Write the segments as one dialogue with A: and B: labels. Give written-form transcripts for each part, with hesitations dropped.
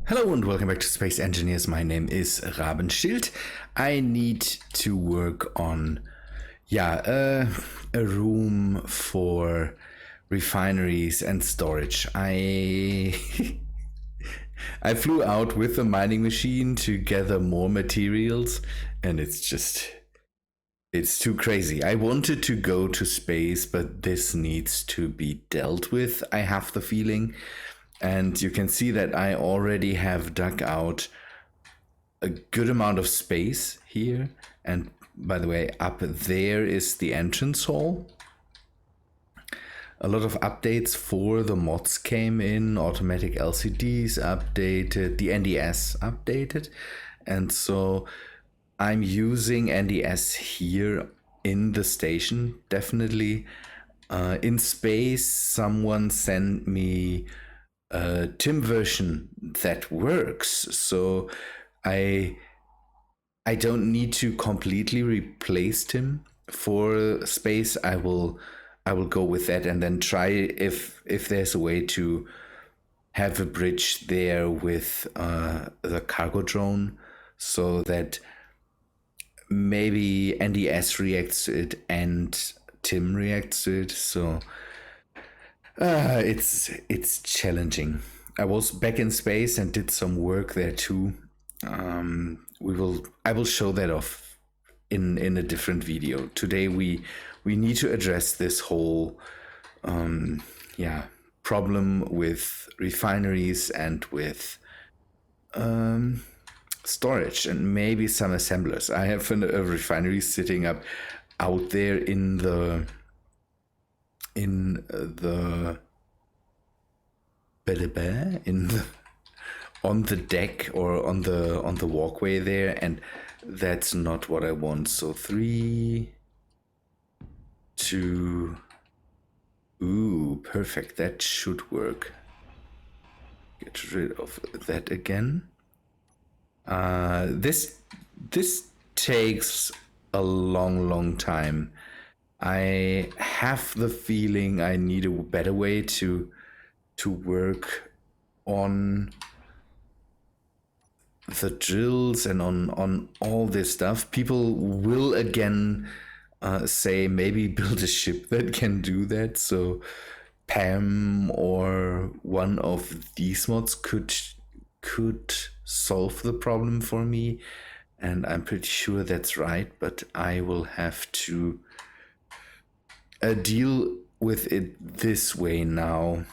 A: Hello and welcome back to Space Engineers. My name is Rabenschild. I need to work on, a room for refineries and storage. I I flew out with the mining machine to gather more materials, and it's too crazy. I wanted to go to space, but this needs to be dealt with, I have the feeling. And you can see that I already have dug out a good amount of space here. And by the way, up there is the entrance hall. A lot of updates for the mods came in, automatic LCDs updated, the NDS updated. And so I'm using NDS here in the station, definitely. In space, someone sent me a TIM version that works, so I don't need to completely replace TIM for space. I will go with that and then try if there's a way to have a bridge there with the cargo drone, so that maybe NDS reacts to it and TIM reacts to it. So it's challenging. I was back in space and did some work there too. I will show that off in a different video. Today we need to address this whole problem with refineries and with storage and maybe some assemblers. I have a refinery sitting up out there on the deck or on the walkway there, and that's not what I want. So 3, 2, ooh, perfect. That should work. Get rid of that again. This takes a long time. I have the feeling I need a better way to work on the drills and on all this stuff. People will again say maybe build a ship that can do that. So PAM or one of these mods could solve the problem for me, and I'm pretty sure that's right, but I will have to deal with it this way now.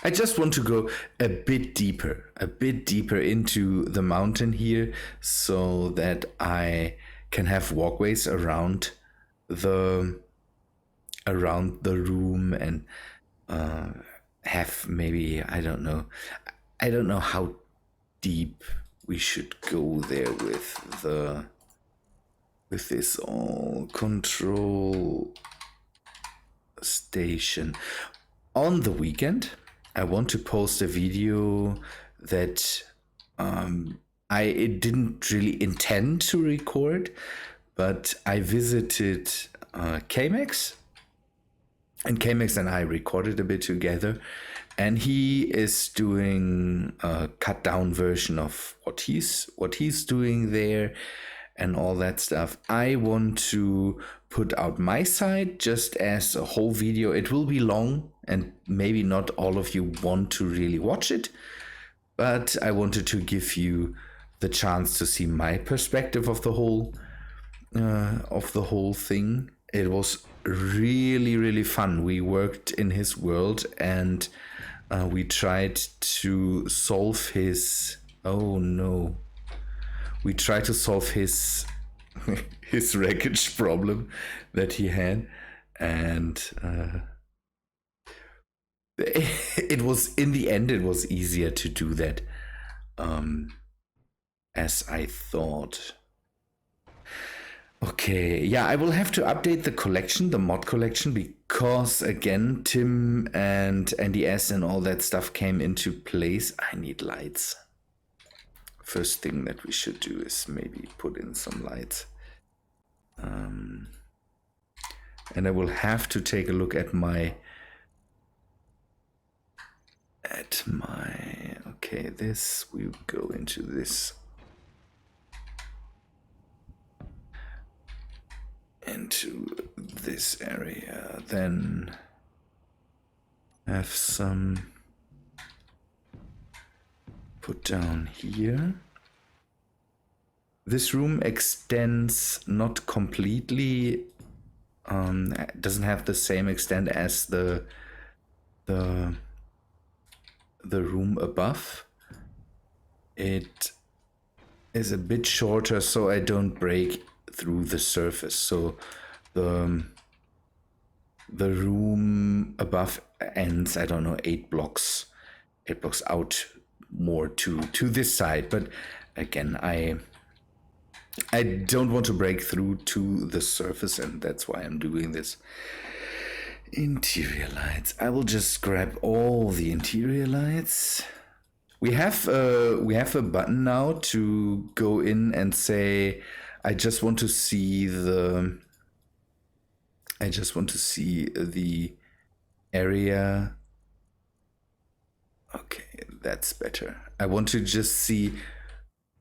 A: I just want to go a bit deeper into the mountain here, so that I can have walkways around the room and have maybe, I don't know how deep we should go there with this all control station. On the weekend, I want to post a video that I didn't really intend to record, but I visited KMax, and KMax and I recorded a bit together, and he is doing a cut down version of what he's doing there and all that stuff. I want to put out my side just as a whole video. It will be long and maybe not all of you want to really watch it, but I wanted to give you the chance to see my perspective of the whole thing. It was really fun. We worked in his world and we tried to solve his his wreckage problem that he had, and it was, in the end, it was easier to do that as I thought. Okay, yeah, I will have to update the collection, the mod collection, because again, TIM and NDS and all that stuff came into place. I need lights. First thing that we should do is maybe put in some lights. And I will have to take a look at my Okay, this, we go into this. Into this area, then have some put down here. This room extends not completely, doesn't have the same extent as the room above. It is a bit shorter, so I don't break through the surface. So the room above ends, I don't know, 8 blocks out more to this side. But again, I don't want to break through to the surface, and that's why I'm doing this. Interior lights. I will just grab all the interior lights. We have a button now to go in and say, I just want to see the area. Okay, that's better. I want to just see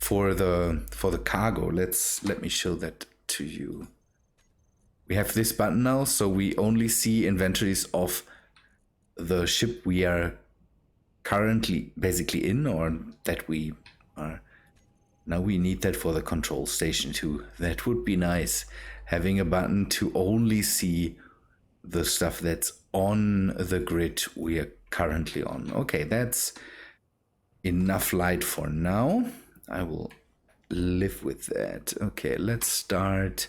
A: for the cargo. Let me show that to you. We have this button now, so we only see inventories of the ship we are currently basically in, or that we are. Now we need that for the control station too. That would be nice, having a button to only see the stuff that's on the grid we are currently on. Okay, that's enough light for now. I will live with that. Okay, let's start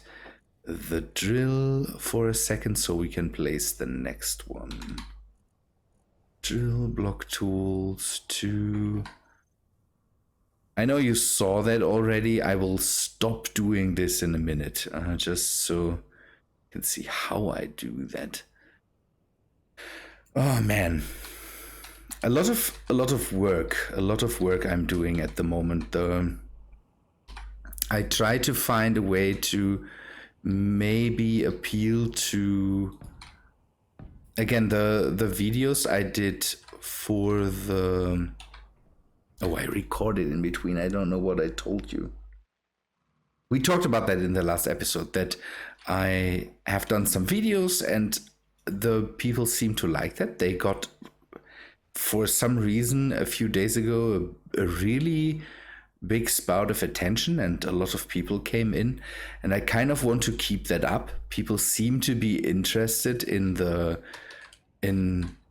A: the drill for a second so we can place the next one. Drill block tools 2. I know you saw that already. I will stop doing this in a minute, just so you can see how I do that. Oh man, a lot of work I'm doing at the moment. I try to find a way to maybe appeal to, again, the videos I did for the, I recorded in between. I don't know what I told you. We talked about that in the last episode, that I have done some videos and the people seem to like that. They got, for some reason, a few days ago, a really big spout of attention, and a lot of people came in, and I kind of want to keep that up. People seem to be interested in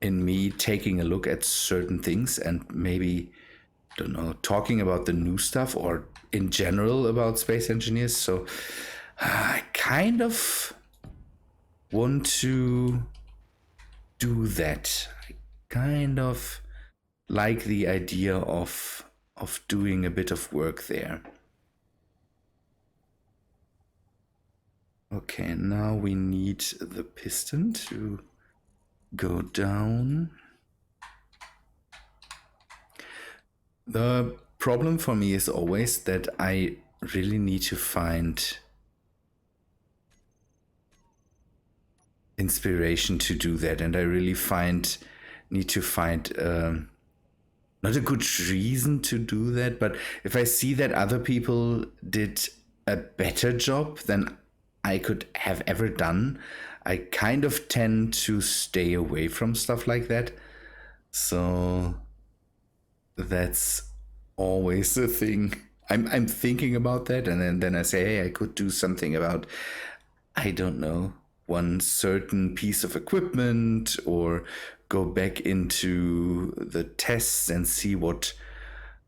A: me taking a look at certain things and maybe, don't know, talking about the new stuff or in general about space engineers. So I kind of want to do that. I kind of like the idea of doing a bit of work there. Okay, now we need the piston to go down. The problem for me is always that I really need to find inspiration to do that, and I really need to find not a good reason to do that, but if I see that other people did a better job than I could have ever done, I kind of tend to stay away from stuff like that. So that's always the thing. I'm thinking about that, and then I say, hey, I could do something about, I don't know, one certain piece of equipment, or go back into the tests and see what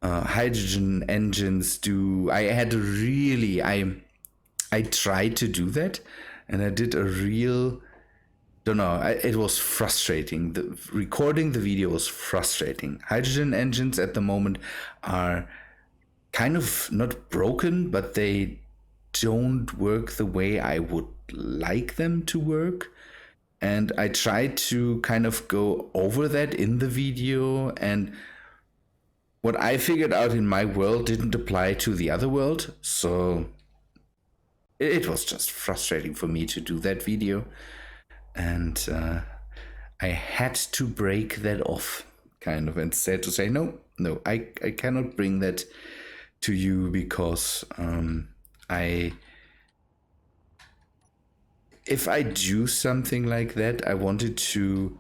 A: hydrogen engines do. I tried to do that, and I did a real, it was frustrating. Recording the video was frustrating. Hydrogen engines at the moment are kind of not broken, but they don't work the way I would like them to work. And I tried to kind of go over that in the video, and what I figured out in my world didn't apply to the other world, so it was just frustrating for me to do that video, and I had to break that off. kind of, instead to say, no, I cannot bring that to you because if I do something like that, I wanted to,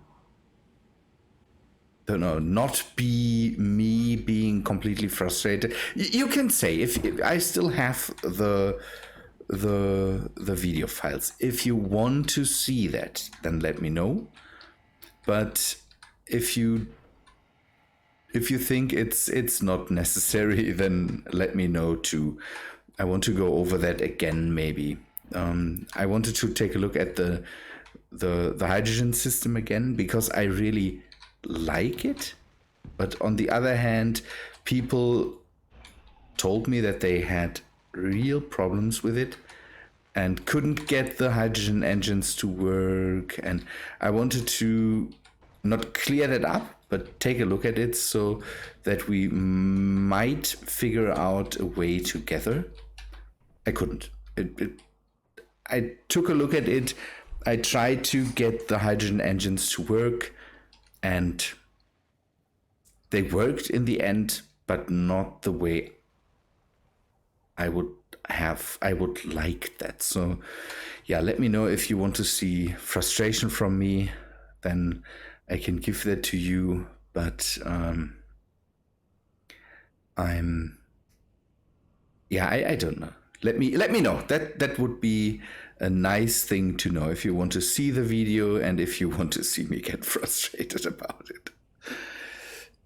A: don't know, not be me being completely frustrated. You can say, if I still have the video files, if you want to see that, then let me know. But if you think it's not necessary, then let me know too. I want to go over that again, maybe. I wanted to take a look at the hydrogen system again, because I really like it. But on the other hand, people told me that they had real problems with it and couldn't get the hydrogen engines to work. And I wanted to not clear that up, but take a look at it so that we might figure out a way together. I couldn't. I took a look at it. I tried to get the hydrogen engines to work, and they worked in the end, but not the way I would like that. So yeah, let me know if you want to see frustration from me, then I can give that to you. But I don't know. Let me know. That would be a nice thing to know, if you want to see the video and if you want to see me get frustrated about it.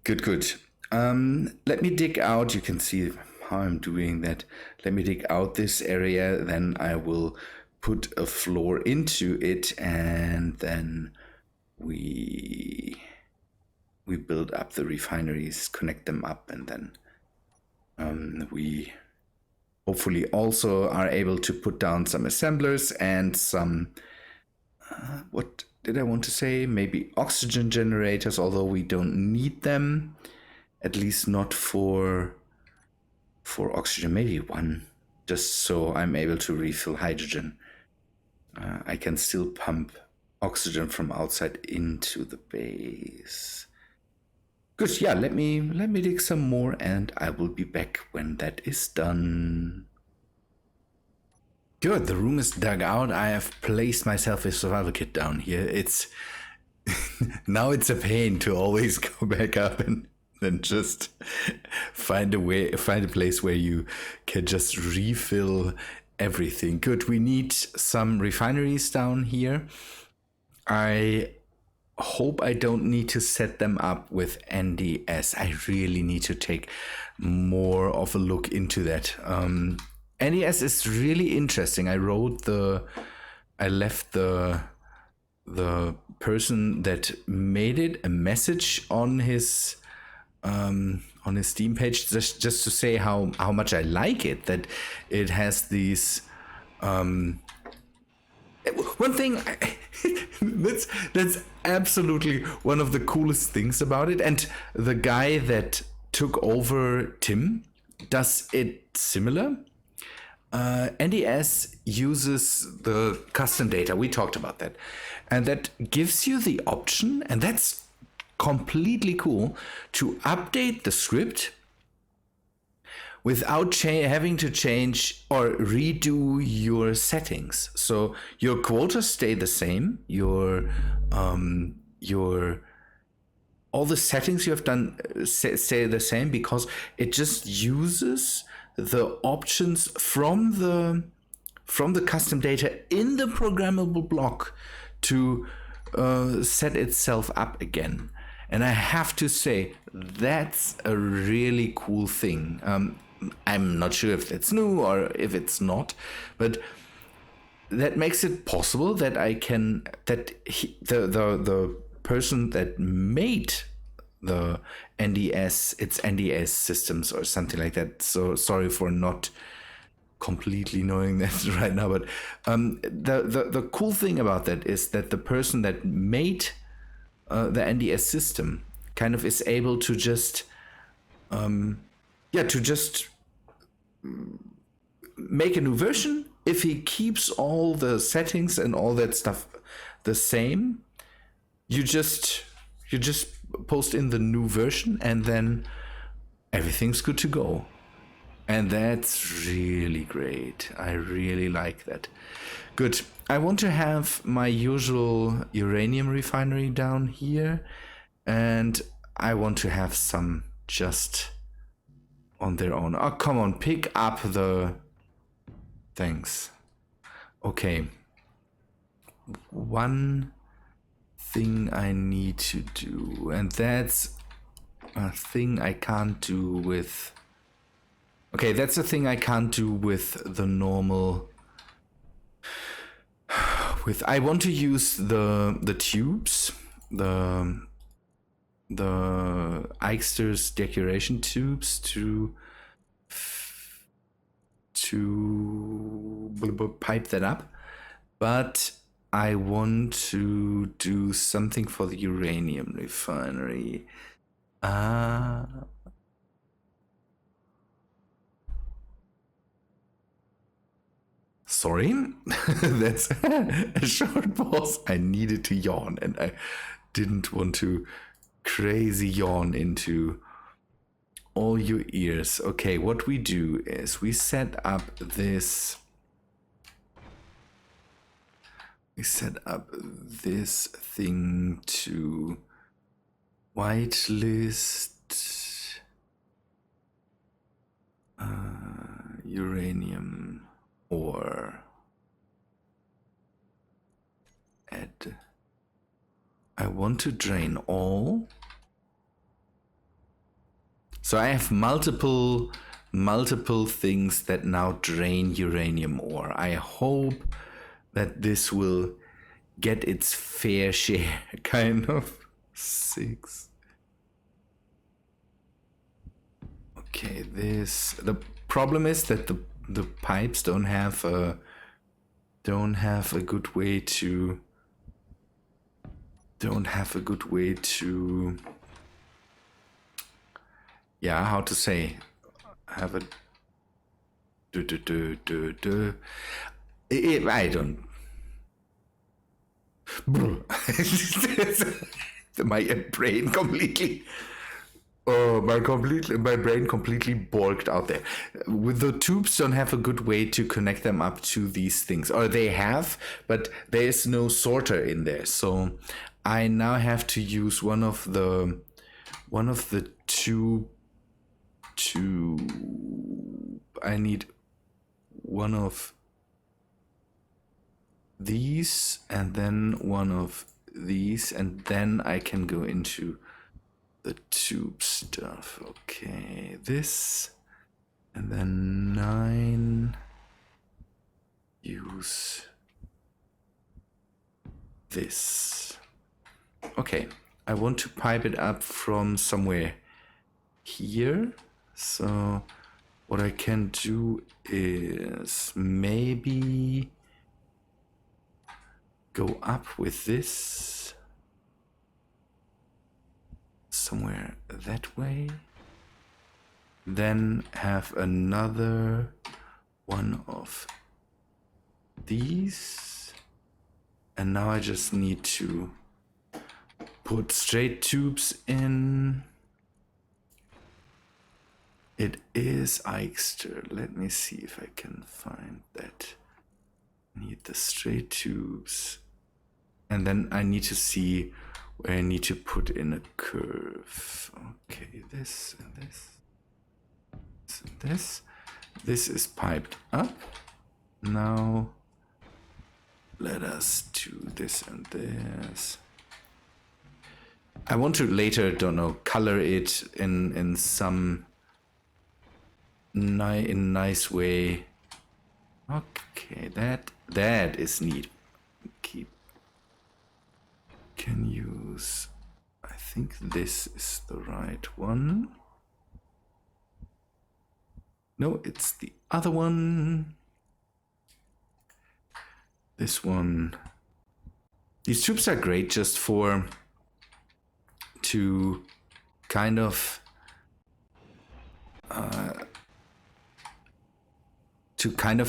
A: Good. Let me dig out. You can see how I'm doing that. Let me dig out this area. Then I will put a floor into it, and then we build up the refineries, connect them up, and then we hopefully also are able to put down some assemblers and some, what did I want to say? Maybe oxygen generators, although we don't need them, at least not for oxygen. Maybe one, just so I'm able to refill hydrogen. I can still pump oxygen from outside into the base. Good, yeah, let me dig some more, and I will be back when that is done. Good, the room is dug out. I have placed myself a survival kit down here. It's now it's a pain to always go back up and then just find a place where you can just refill everything. Good, we need some refineries down here. I hope I don't need to set them up with NDS. I really need to take more of a look into that. NDS is really interesting. I left the person that made it a message on his Steam page, just to say how much I like it, that it has these one thing that's absolutely one of the coolest things about it. And the guy that took over, Tim, does it similar. NDS uses the custom data. We talked about that. And that gives you the option, and that's completely cool, to update the script without having to change or redo your settings. So your quotas stay the same. Your all the settings you have done stay the same, because it just uses the options from the custom data in the programmable block to set itself up again. And I have to say, that's a really cool thing. I'm not sure if that's new or if it's not, but that makes it possible that the person that made the NDS, it's NDS systems or something like that. So sorry for not completely knowing that right now, but the cool thing about that is that the person that made the NDS system kind of is able to just make a new version. If he keeps all the settings and all that stuff the same, you just post in the new version, and then everything's good to go. And that's really great. I really like that. Good. I want to have my usual uranium refinery down here, and I want to have some just on their own. Oh, come on, pick up the things. Okay. One thing I need to do, and that's a thing I can't do with... Okay, that's a thing I can't do with the normal... I want to use the tubes, the Eichster's decoration tubes to pipe that up, but I want to do something for the uranium refinery. Sorry, that's a short pause. I needed to yawn, and I didn't want to crazy yawn into all your ears. Okay, what we do is we set up this... We set up this thing to whitelist uranium ore. Add. I want to drain all. So I have multiple things that now drain uranium ore. I hope that this will get its fair share, kind of. 6. Okay, this... The problem is that the pipes don't have a good way to... Yeah, how to say? Have a... I don't... My brain completely... my brain completely bulked out there. With the tubes don't have a good way to connect them up to these things. Or they have, but there is no sorter in there. So I now have to use one of the two... I need one of these and then one of these, and then I can go into the tube stuff. Okay, this, and then 9, use this. Okay, I want to pipe it up from somewhere here. So what I can do is maybe go up with this somewhere that way, then have another one of these, and now I just need to put straight tubes in. It is Eichster. Let me see if I can find that. I need the straight tubes. And then I need to see where I need to put in a curve. Okay, this and this. This and this. This is piped up. Now let us do this and this. I want to later, don't know, color it in some nice way. Okay, that is neat. Can use, I think this is the right one. No, it's the other one. This one. These tubes are great just to kind of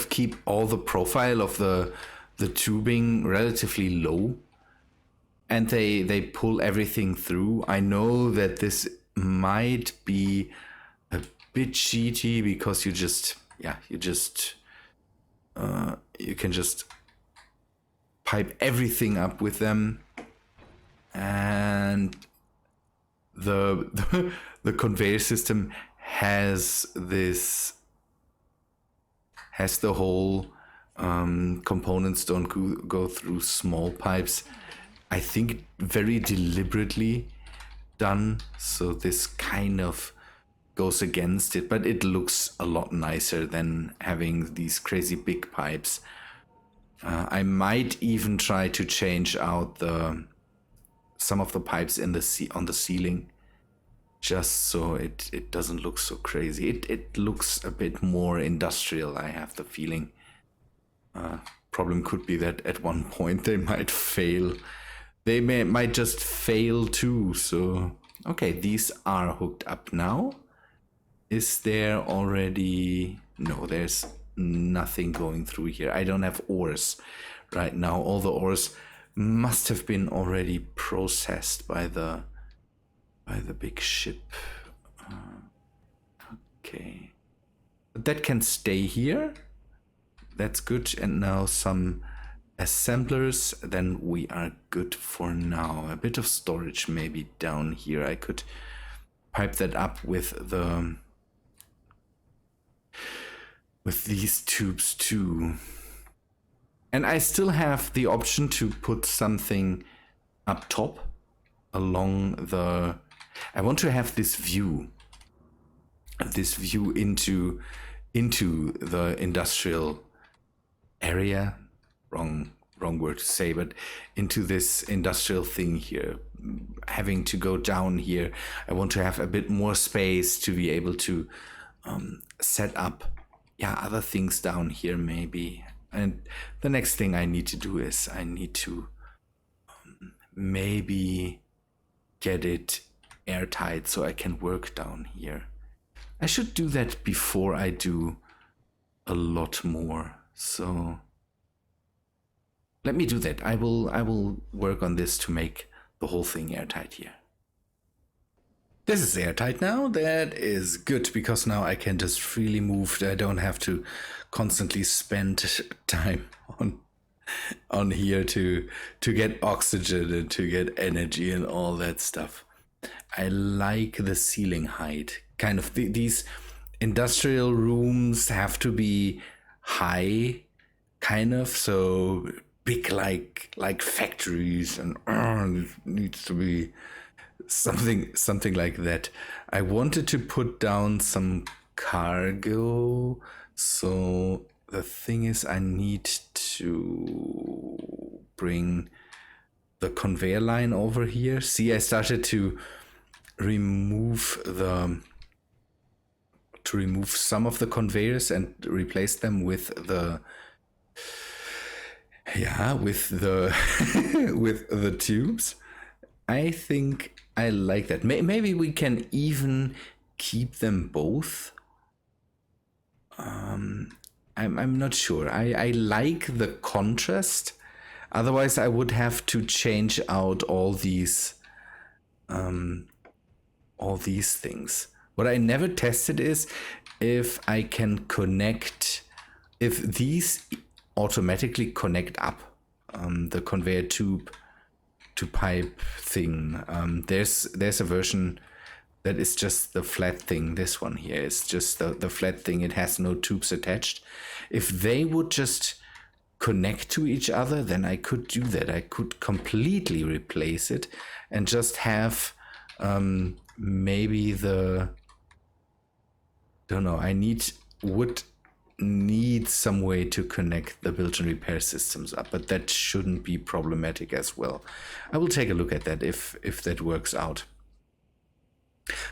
A: keep all the profile of the tubing relatively low. and they pull everything through. I know that this might be a bit cheaty because you can just pipe everything up with them, and the conveyor system has the whole components don't go through small pipes. I think very deliberately done, so this kind of goes against it, but it looks a lot nicer than having these crazy big pipes. I might even try to change out some of the pipes on the ceiling, just so it doesn't look so crazy. It looks a bit more industrial, I have the feeling. Problem could be that at one point they might fail. They might just fail too. So okay, these are hooked up now. Is there already... No, there's nothing going through here. I don't have ores right now. All the ores must have been already processed by the big ship. Okay, but that can stay here. That's good. And now some assemblers, then we are good for now. A bit of storage maybe down here. I could pipe that up with these tubes too. And I still have the option to put something up top along the... I want to have this view into the industrial area. Wrong word to say, but into this industrial thing here. Having to go down here, I want to have a bit more space to be able to set up other things down here maybe. And the next thing I need to do is I need to maybe get it airtight so I can work down here. I should do that before I do a lot more. So let me do that. I will work on this to make the whole thing airtight here. This is airtight now. That is good, because now I can just freely move. I don't have to constantly spend time on here to get oxygen and to get energy and all that stuff. I like the ceiling height. Kind of these industrial rooms have to be high, kind of, so big like factories, and it needs to be something like that. I wanted to put down some cargo, so the thing is I need to bring the conveyor line over here. See, I started to remove some of the conveyors and replace them with the with the tubes. I think I like that. Maybe we can even keep them both. I'm not sure. I like the contrast. Otherwise, I would have to change out all these things. What I never tested is if I can connect, if these automatically connect up the conveyor tube to pipe thing. There's a version that is just the flat thing. This one here is just the flat thing. It has no tubes attached. If they would just connect to each other, then I could do that. I could completely replace it and just have maybe would need some way to connect the built-in repair systems up, but that shouldn't be problematic as well. I will take a look at that if that works out.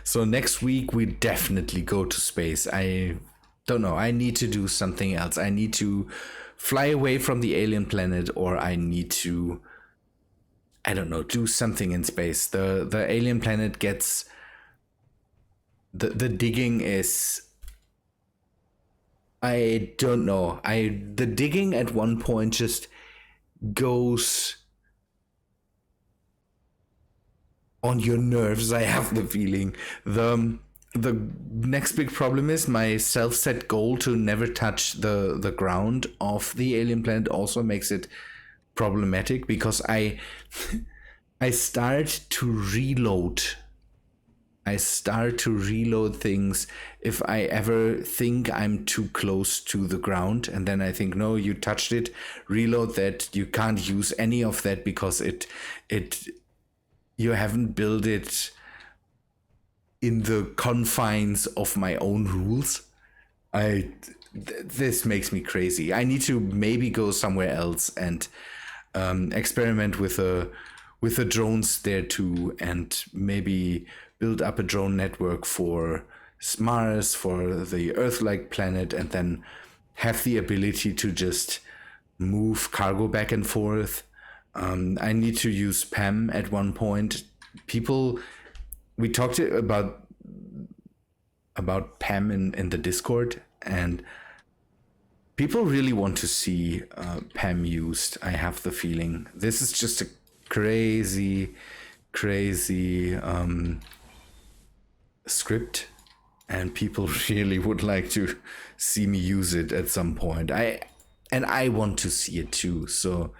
A: So next week we definitely go to space. I don't know, I need to do something else. I need to fly away from the alien planet, or I need to, I don't know, do something in space. The alien planet gets the digging is, I don't know. The digging at one point just goes on your nerves, I have the feeling. The next big problem is my self-set goal to never touch the ground of the alien planet also makes it problematic, because I start to reload. I start to reload things if I ever think I'm too close to the ground, and then I think, no, you touched it, reload that. You can't use any of that because it you haven't built it in the confines of my own rules. This makes me crazy. I need to maybe go somewhere else and experiment with the drones there too, and maybe build up a drone network for Mars, for the Earth-like planet, and then have the ability to just move cargo back and forth. I need to use PAM at one point. We talked about PAM in the Discord, and people really want to see PAM used. I have the feeling this is just a crazy script, and people really would like to see me use it at some point. I want to see it too. So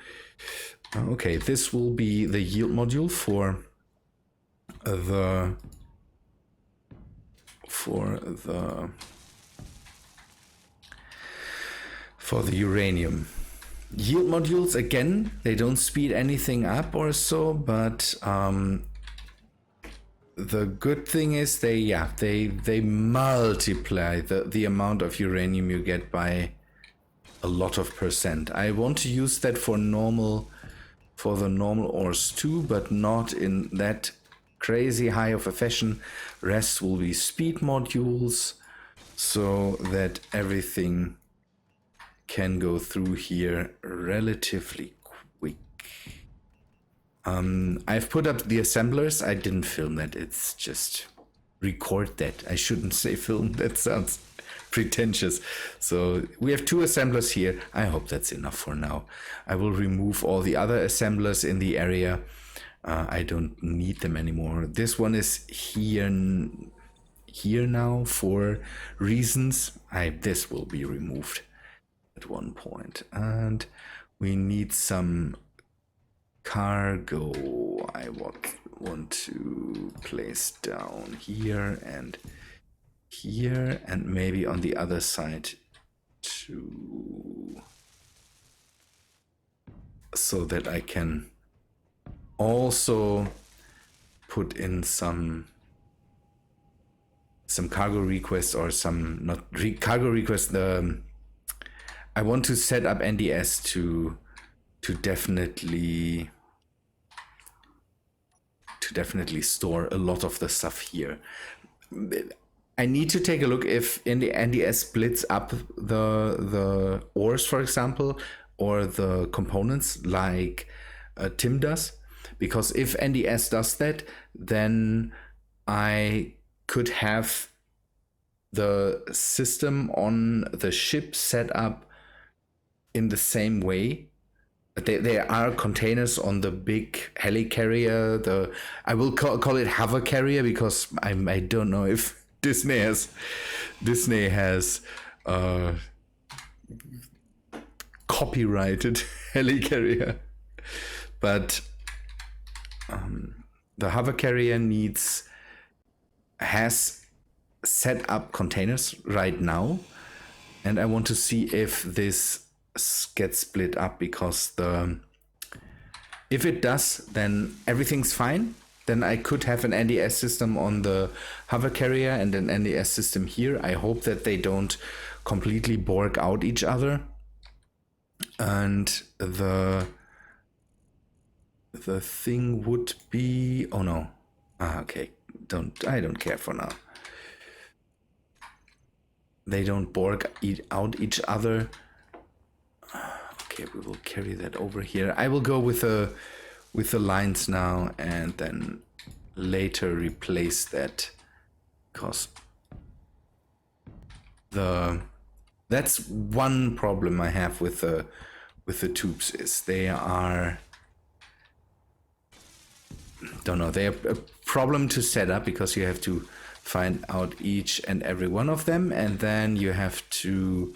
A: okay, this will be the yield module for the uranium. Yield modules, again, they don't speed anything up or so, but the good thing is they multiply the amount of uranium you get by a lot of percent. I want to use that for the normal ores too, but not in that crazy high of a fashion. Rest will be speed modules, so that everything can go through here relatively quick. I've put up the assemblers. I didn't film that. It's just record that. I shouldn't say film. That sounds pretentious. So we have 2 assemblers here. I hope that's enough for now. I will remove all the other assemblers in the area. I don't need them anymore. This one is here now for reasons. This will be removed at one point. And we need some cargo. I want to place down here and maybe on the other side too, so that I can also put in some cargo requests, or some cargo requests. I want to set up NDS to definitely store a lot of the stuff here. I need to take a look if in the NDS splits up the ores, for example, or the components like Tim does. Because if NDS does that, then I could have the system on the ship set up in the same way. There are containers on the big helicarrier. I will call it hover carrier, because I don't know if Disney has copyrighted helicarrier, but the hover carrier has set up containers right now, and I want to see if this gets split up, because if it does, then everything's fine. Then I could have an NDS system on the hover carrier and an NDS system here. I hope that they don't completely Borg out each other. And the thing would be, oh no. Okay, I don't care for now. They don't Borg out each other. Okay, we will carry that over here. I will go with the lines now, and then later replace that, because that's one problem I have with the tubes, is they are don't know. They're a problem to set up because you have to find out each and every one of them, and then you have to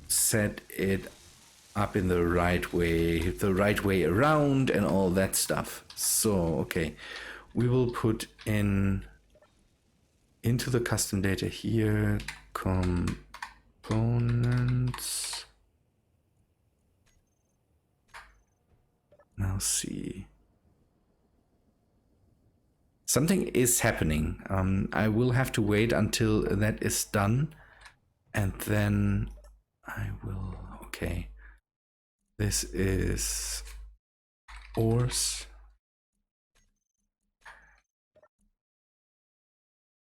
A: set it up in the right way around and all that stuff. So, okay, we will put into the custom data here, components. Now see. Something is happening. I will have to wait until that is done, and then I will, okay. This is ores.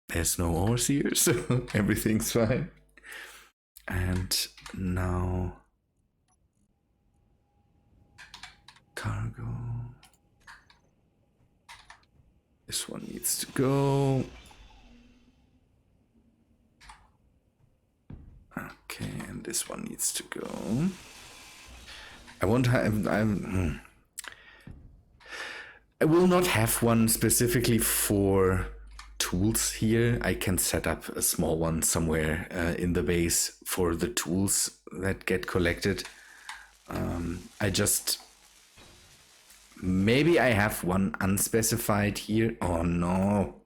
A: There's no ores here, so everything's fine. And now cargo. This one needs to go. Okay, and this one needs to go. I won't have. I will not have one specifically for tools here. I can set up a small one somewhere in the base for the tools that get collected. I just. Maybe I have one unspecified here. Oh no.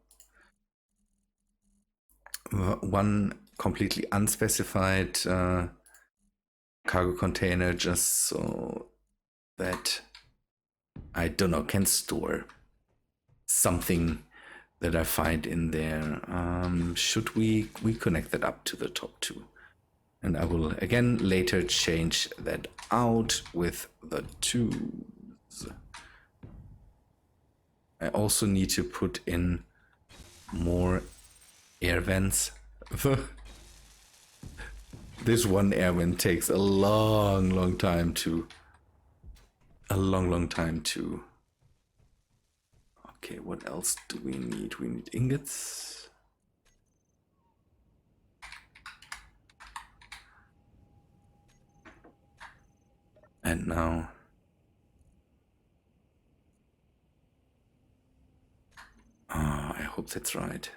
A: One completely unspecified cargo container just so that I don't know, can store something that I find in there. Should we connect that up to the top too? And I will again later change that out with the tools. I also need to put in more air vents. This one air vent takes a long time to. Okay, what else do we need? We need ingots. And now. I hope that's right.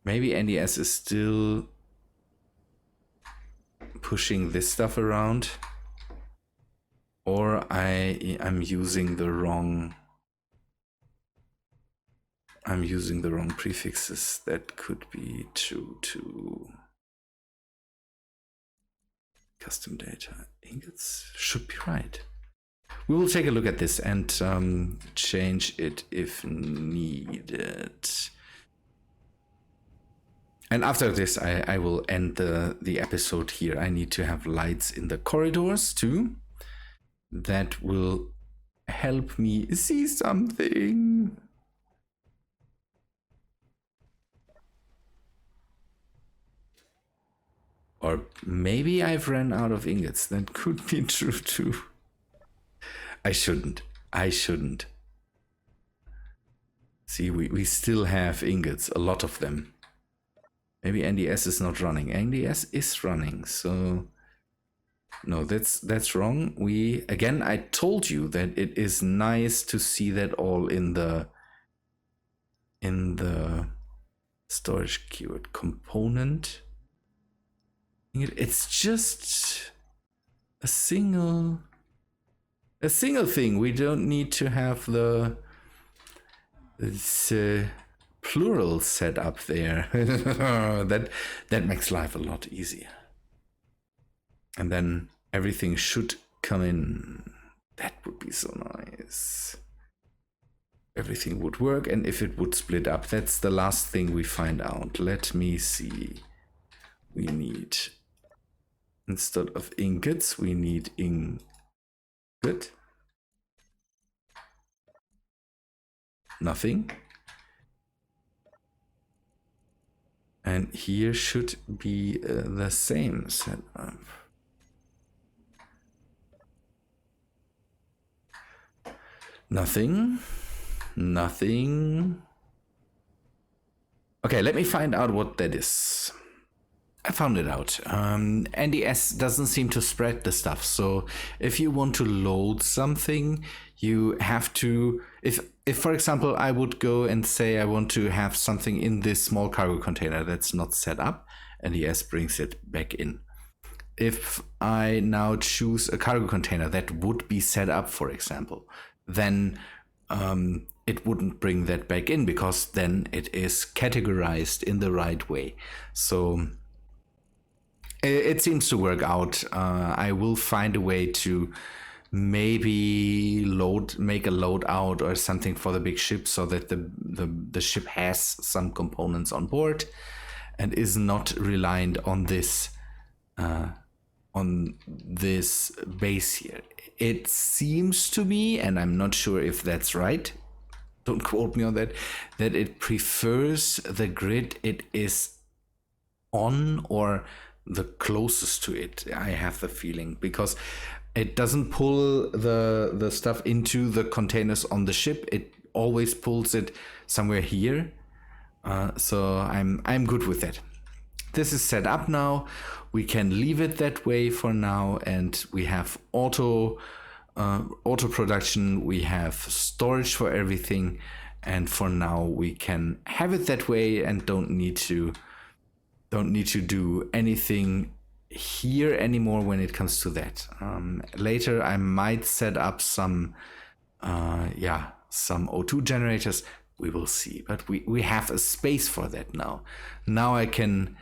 A: Maybe NDS is still pushing this stuff around, or I'm using the wrong prefixes. That could be true to custom data. Ingots should be right. We will take a look at this and change it if needed. And after this, I will end the episode here. I need to have lights in the corridors too. That will help me see something. Or maybe I've ran out of ingots. That could be true too. I shouldn't. See, we still have ingots, a lot of them. Maybe NDS is not running. NDS is running, so no, that's wrong. I told you that it is nice to see that all in the storage keyword component. It's just a single thing. We don't need to have this plural set up there. that makes life a lot easier. And then everything should come in. That would be so nice. Everything would work, and if it would split up, that's the last thing we find out. Let me see. We need, instead of ingots, we need ingot. Nothing. And here should be the same setup. Nothing. Okay, let me find out what that is. I found it out. NDS doesn't seem to spread the stuff. So if you want to load something, you have to, if for example, I would go and say I want to have something in this small cargo container that's not set up, NDS brings it back in. If I now choose a cargo container that would be set up, for example, then it wouldn't bring that back in because then it is categorized in the right way. So it seems to work out. I will find a way to maybe make a loadout or something for the big ship so that the ship has some components on board and is not reliant on this base here. It seems to me, and I'm not sure if that's right, don't quote me on that it prefers the grid it is on or the closest to it. I have the feeling, because it doesn't pull the stuff into the containers on the ship. It always pulls it somewhere here. So I'm good with that. This is set up now. We can leave it that way for now, and we have auto production. We have storage for everything, and for now we can have it that way and don't need to do anything here anymore when it comes to that. Later I might set up some O2 generators. We will see, but we have a space for that now. Now I can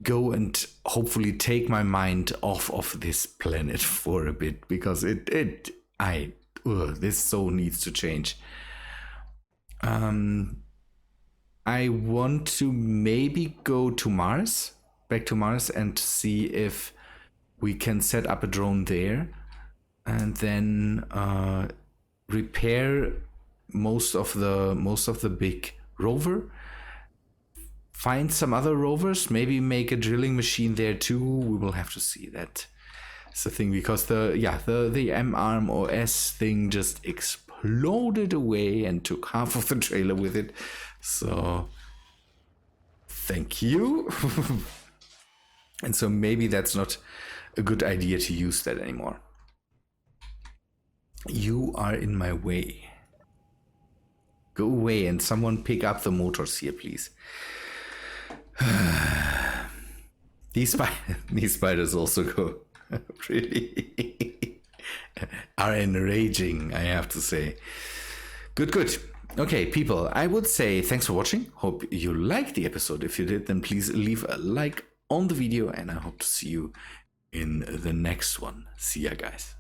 A: go and hopefully take my mind off of this planet for a bit, because this so needs to change. I want to maybe go to Mars, back to Mars, and see if we can set up a drone there, and then repair most of the big rover. Find some other rovers, maybe make a drilling machine there too. We will have to see. That is the thing, because the M-Arm OS thing just exploded away and took half of the trailer with it. So thank you. And so maybe that's not a good idea to use that anymore. You are in my way. Go away, and someone pick up the motors here, please. These spiders also go really are enraging, I have to say. Good. Okay, people, I would say thanks for watching. Hope you liked the episode. If you did, then please leave a like on the video, and I hope to see you in the next one. See ya, guys.